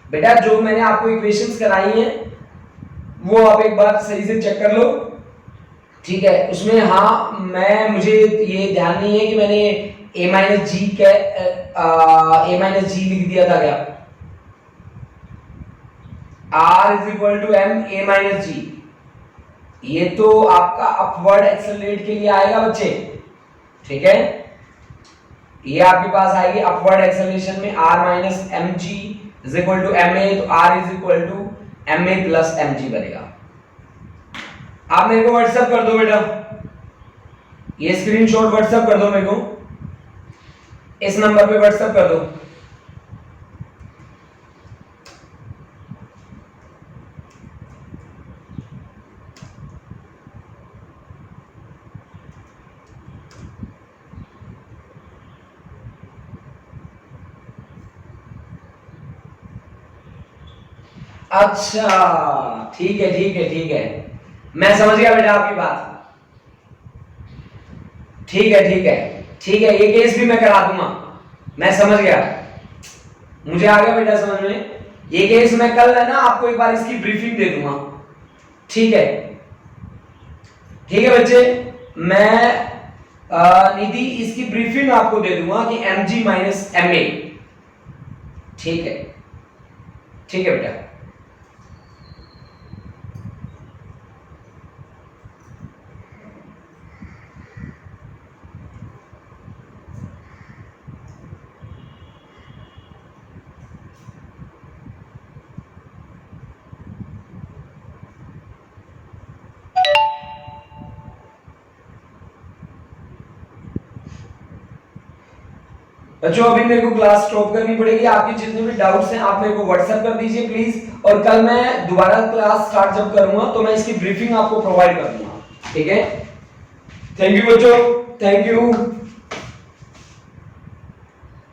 बेटा जो मैंने आपको इक्वेशंस कराई हैं वो आप एक बार सही से चेक कर लो, ठीक है। उसमें हाँ मुझे ये ध्यान नहीं है कि मैंने ए माइनस जी लिख दिया था क्या। R is equal to M A minus G, ये तो आपका अपवर्ड एक्सेलरेट के लिए आएगा बच्चे, ठीक है। ये आपके पास आएगी अपवर्ड एक्सेलरेशन में R minus M G is equal to M A, तो R is equal to M A plus M G बनेगा। आप मेरे को व्हाट्सएप कर दो बेटा, ये स्क्रीनशॉट व्हाट्सएप कर दो मेरे को, इस नंबर पे व्हाट्सएप कर दो। अच्छा ठीक है ठीक है ठीक है, मैं समझ गया बेटा आपकी बात। ठीक है ठीक है ठीक है, ये केस भी मैं करा दूंगा, मैं समझ गया, मुझे आ गया बेटा समझ में। ये केस मैं कल है ना आपको एक बार इसकी ब्रीफिंग दे दूंगा, ठीक है। ठीक है बच्चे, मैं निधि इसकी ब्रीफिंग आपको दे दूंगा कि M G minus M A, ठीक है ठीक है बेटा। बच्चों अभी मेरे को क्लास स्टॉप करनी पड़ेगी, आपके जितने भी डाउट्स हैं आप मेरे को व्हाट्सएप कर दीजिए प्लीज, और कल मैं दोबारा क्लास स्टार्ट जब करूंगा तो मैं इसकी ब्रीफिंग आपको प्रोवाइड कर दूंगा, ठीक है। थैंक यू बच्चों, थैंक यू।